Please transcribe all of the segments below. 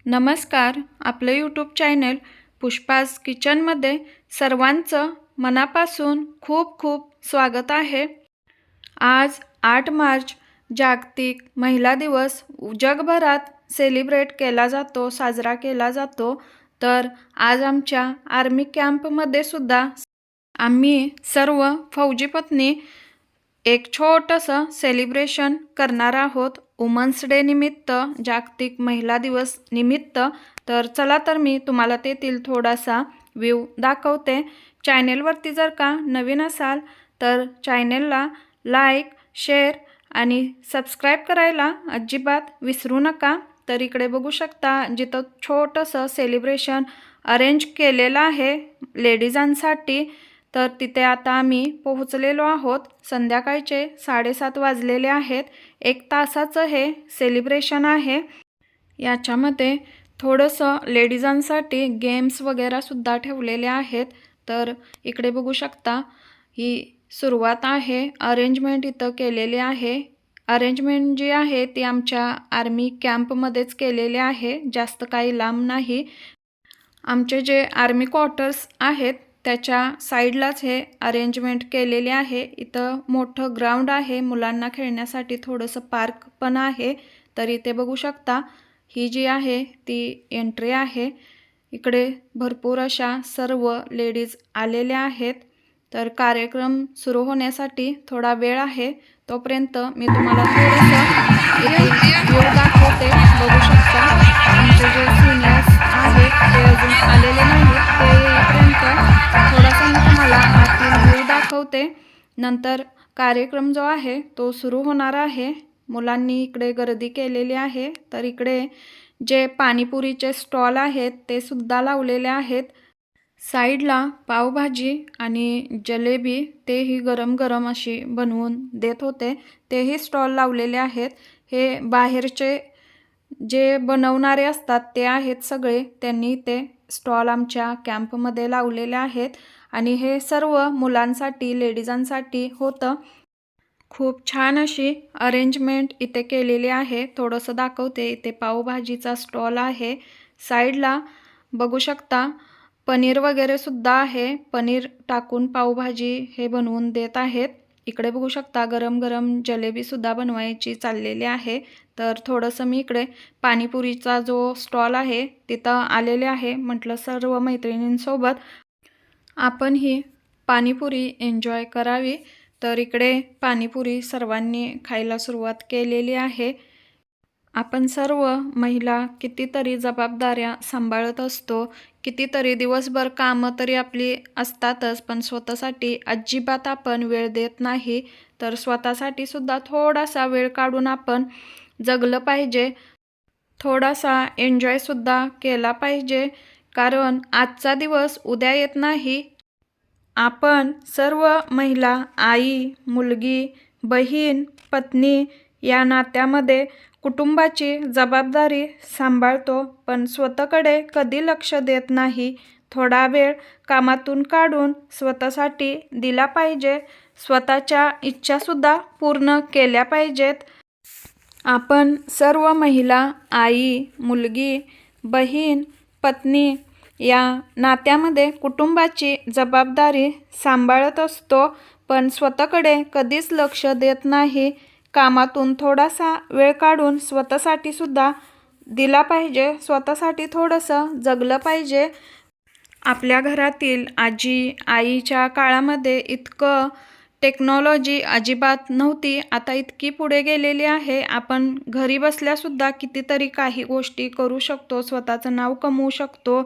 नमस्कार. आपलं YouTube channel पुष्पाज किचनमध्ये सर्वांचं मनापासून खूप खूप स्वागत आहे. आज 8 मार्च जागतिक महिला दिवस जगभरात सेलिब्रेट केला जातो, साजरा केला जातो. तर आज आमच्या आर्मी कॅम्पमध्ये सुद्धा आम्ही सर्व फौजी पत्नी एक छोटंसं सेलिब्रेशन करणार आहोत वुमन्स डे निमित्त, जागतिक महिला दिवस निमित्त. तर चला तर मी तुम्हाला तेथील थोडासा व्ह्यू दाखवते. चॅनेलवरती जर का नवीन असाल तर चॅनेलला लाईक, शेअर आणि सबस्क्राईब करायला अजिबात विसरू नका. तर इकडे बघू शकता जिथं छोटंसं सेलिब्रेशन अरेंज केलेलं आहे लेडीजांसाठी. तर तिथे आता आम्ही पोहोचलेलो आहोत. संध्याकाळचे 7:30 वाजलेले आहेत. 1 तासाचं हे सेलिब्रेशन आहे. याच्यामध्ये थोडंसं लेडीजांसाठी गेम्स वगैरेसुद्धा ठेवलेले आहेत. तर इकडे बघू शकता ही सुरुवात आहे. अरेंजमेंट इथं केलेली आहे. अरेंजमेंट जी आहे ती आमच्या आर्मी कॅम्पमध्येच केलेली आहे, जास्त काही लांब नाही. आमचे जे आर्मी क्वार्टर्स आहेत त्याच्या साईडलाच हे अरेंजमेंट केलेले आहे. इथं मोठं ग्राउंड आहे, मुलांना खेळण्यासाठी थोडंसं पार्क पण आहे. तर इथे बघू शकता ही जी आहे ती एंट्री आहे. इकडे भरपूर अशा सर्व लेडीज आलेल्या आहेत. तर कार्यक्रम सुरू होण्यासाठी थोडा वेळ आहे. तोपर्यंत मी तुम्हाला थोडंसं व्ह्यू दाखवते. बघू शकता आमचे जे सिनियर्स आहेत ते अजून आलेले नाहीत. ते येईपर्यंत थोडासा मी तुम्हाला आतील व्ह्यू दाखवते. नंतर कार्यक्रम जो आहे तो सुरू होणार आहे. मुलांनी इकडे गर्दी केलेली आहे. तर इकडे जे पाणीपुरीचे स्टॉल आहेत ते सुद्धा लावलेले आहेत. साईडला पावभाजी आणि जलेबी तेही गरम गरम अशी बनवून देत होते, तेही स्टॉल लावलेले आहेत. हे बाहेरचे जे बनवणारे असतात ते आहेत सगळे, त्यांनी ते स्टॉल आमच्या कॅम्पमध्ये लावलेले आहेत. आणि हे सर्व मुलांसाठी, लेडीजांसाठी होतं. खूप छान अशी अरेंजमेंट इथे केलेली आहे. थोडंसं दाखवते. इथे पावभाजीचा स्टॉल आहे. साईडला बघू शकता पनीर वगैरे सुद्धा आहे. पनीर टाकून पावभाजी हे बनवून देत आहेत. इकडे बघू शकता गरम गरम जलेबी सुद्धा बनवायची चाललेली आहे. तर थोडंसं मी इकडे पाणीपुरीचा जो स्टॉल आहे तिथं आलेले आहे. म्हटलं सर्व मैत्रिणींसोबत आपण ही पाणीपुरी एन्जॉय करावी. तर इकडे पाणीपुरी सर्वांनी खायला सुरुवात केलेली आहे. आपण सर्व महिला कितीतरी जबाबदाऱ्या सांभाळत असतो, कितीतरी दिवसभर कामं तरी आपली असतातच, पण स्वतःसाठी अजिबात आपण वेळ देत नाही. तर स्वतःसाठी सुद्धा थोडासा वेळ काढून आपण जगलं पाहिजे. थोडासा एन्जॉयसुद्धा केला पाहिजे, कारण आजचा दिवस उद्या येत नाही. आपण सर्व महिला, आई, मुलगी, बहीण, पत्नी या नात्यामध्ये कुटुंबाची जबाबदारी सांभाळतो, पण स्वतःकडे कधी लक्ष देत नाही. थोडा वेळ कामातून काढून स्वतःसाठी दिला पाहिजे. स्वतःच्या इच्छासुद्धा पूर्ण केल्या पाहिजेत. आपण सर्व महिला, आई, मुलगी, बहीण, पत्नी या नात्यामध्ये कुटुंबाची जबाबदारी सांभाळत असतो, पण स्वतःकडे कधीच लक्ष देत नाही. कामातून थोडासा वेळ काढून स्वतःसाठी सुद्धा दिला पाहिजे. स्वतःसाठी थोडंसं जगलं पाहिजे. आपल्या घरातील आजी, आईच्या काळामध्ये इतकं टेक्नॉलॉजी अजिबात नव्हती. आता इतकी पुढे गेलेली आहे. आपण घरी बसल्यासुद्धा कितीतरी काही गोष्टी करू शकतो, स्वतःचं नाव कमवू शकतो.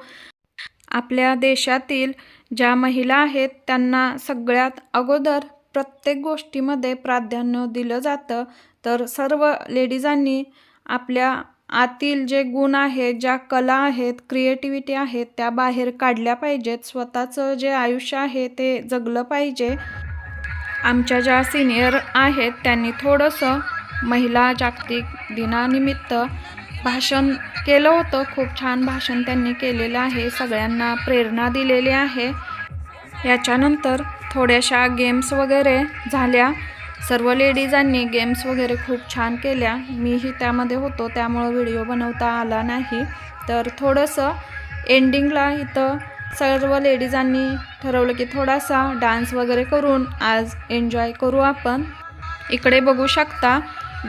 आपल्या देशातील ज्या महिला आहेत त्यांना सगळ्यात अगोदर प्रत्येक गोष्टीमध्ये प्राधान्य दिलं जातं. तर सर्व लेडीजांनी आपल्या आतील जे गुण आहेत, ज्या कला आहेत, क्रिएटिव्हिटी आहेत त्या बाहेर काढल्या पाहिजेत. स्वतःचं जे आयुष्य आहे ते जगलं पाहिजे. आमच्या ज्या सिनियर आहेत त्यांनी थोडंसं महिला जागतिक दिनानिमित्त भाषण केलं होतं. खूप छान भाषण त्यांनी केलेलं आहे. सगळ्यांना प्रेरणा दिलेली आहे. याच्यानंतर थोड्याशा गेम्स वगैरे झाल्या. सर्व लेडीजांनी गेम्स वगैरे खूप छान केल्या. मीही त्यामध्ये होतो, त्यामुळं व्हिडिओ बनवता आला नाही. तर थोडंसं एंडिंगला इथं सर्व लेडीजांनी ठरवलं की थोडासा डान्स वगैरे करून आज एन्जॉय करू आपण. इकडे बघू शकता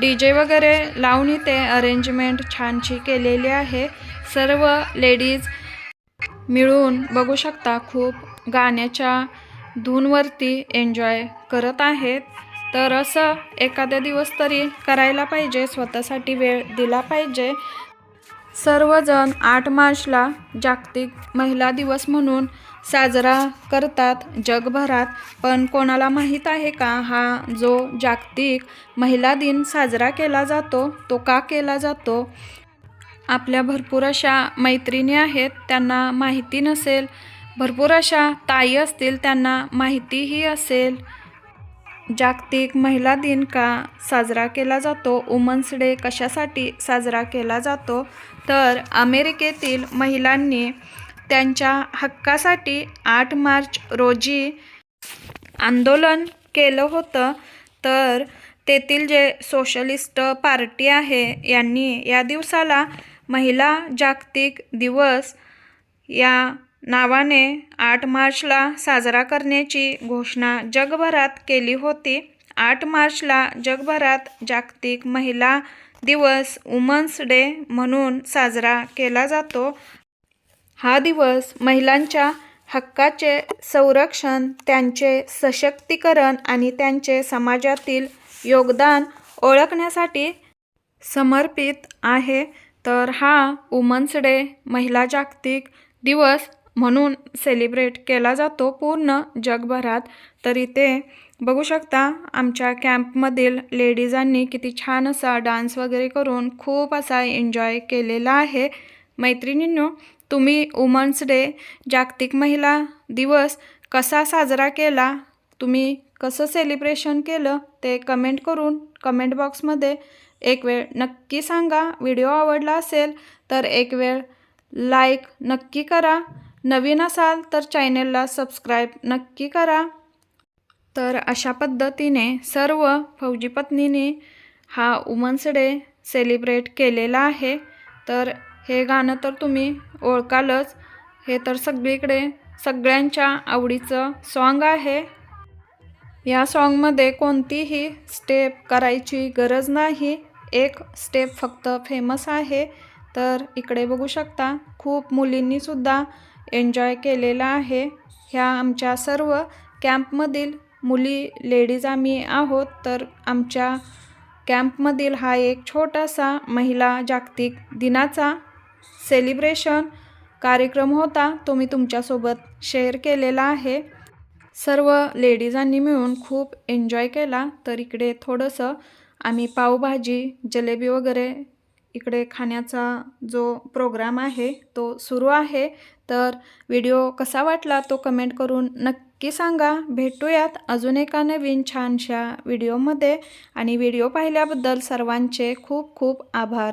DJ वगैरे लावून इथे अरेंजमेंट छानशी केलेली आहे. सर्व लेडीज मिळून बघू शकता खूप गाण्याच्या धूनवरती एन्जॉय करत आहेत. तर असं एखाद्या दिवस तरी करायला पाहिजे, स्वतःसाठी वेळ दिला पाहिजे. सर्वजण 8 मार्चला जागतिक महिला दिवस म्हणून साजरा करतात जगभरात. पण कोणाला माहीत आहे का हा जो जागतिक महिला दिन साजरा केला जातो तो का केला जातो? आपल्या भरपूर अशा मैत्रिणी आहेत त्यांना माहिती नसेल, भरपूर अशा ताई असतील त्यांना माहितीही असेल. जागतिक महिला दिन का साजरा केला जातो, वुमन्स डे कशासाठी साजरा केला जातो? तर अमेरिकेतील महिलांनी त्यांच्या हक्कासाठी 8 मार्च रोजी आंदोलन केलं होतं. तर तेथील जे सोशलिस्ट पार्टी आहे यांनी या दिवसाला महिला जागतिक दिवस या नावाने 8 मार्चला साजरा करण्याची घोषणा जगभरात केली होती. 8 मार्चला जगभरात जागतिक महिला दिवस वुमन्स डे म्हणून साजरा केला जातो. हा दिवस महिलांच्या हक्काचे संरक्षण, त्यांचे सशक्तीकरण आणि त्यांचे समाजातील योगदान ओळखण्यासाठी समर्पित आहे. तर हा वुमन्स डे महिला जागतिक दिवस म्हणून सेलिब्रेट केला जातो पूर्ण जगभरात. तर इथे बघू शकता आमच्या कॅम्पमधील लेडीजांनी किती छान असा डान्स वगैरे करून खूप असा एन्जॉय केलेला आहे. मैत्रिणींनो, तुम्ही वुमन्स डे जागतिक महिला दिवस कसा साजरा केला, तुम्ही कसं सेलिब्रेशन केलं ते कमेंट करून कमेंट बॉक्समध्ये एक वेळ नक्की सांगा. व्हिडिओ आवडला असेल तर एक वेळ लाईक नक्की करा. नवीन असाल तर चॅनलला सबस्क्राईब नक्की करा. तर अशा पद्धतीने सर्व फौजी पत्नीने हा वुमन्स डे सेलिब्रेट केलेला आहे. तर हे गाणं तर तुम्ही ओळखालच, हे तर सगळीकडे सगळ्यांच्या आवडीचं सॉन्ग आहे. या सॉन्गमध्ये कोणतीही स्टेप करायची गरज नाही, एक स्टेप फक्त फेमस आहे. तर इकडे बघू शकता खूप मुलींनीसुद्धा एन्जॉय केलेला आहे. ह्या आमच्या सर्व कॅम्पमधील मुली लेडीज आम्ही आहोत. तर आमच्या कॅम्पमधील हा एक छोटासा महिला जागतिक दिनाचा सेलिब्रेशन कार्यक्रम होता, तो मी तुमच्यासोबत शेअर केलेला आहे. सर्व लेडीजांनी मिळून खूप एन्जॉय केला. तर इकडे थोडंसं आम्ही पावभाजी जलेबी वगैरे इकडे खाण्याचा जो प्रोग्राम आहे तो सुरू आहे. तर व्हिडिओ कसा वाटला तो कमेंट करून नक्की सांगा. भेटूयात अजून एका नवीन छानशा व्हिडिओमध्ये. आणि व्हिडिओ पाहिल्याबद्दल सर्वांचे खूप खूप आभार.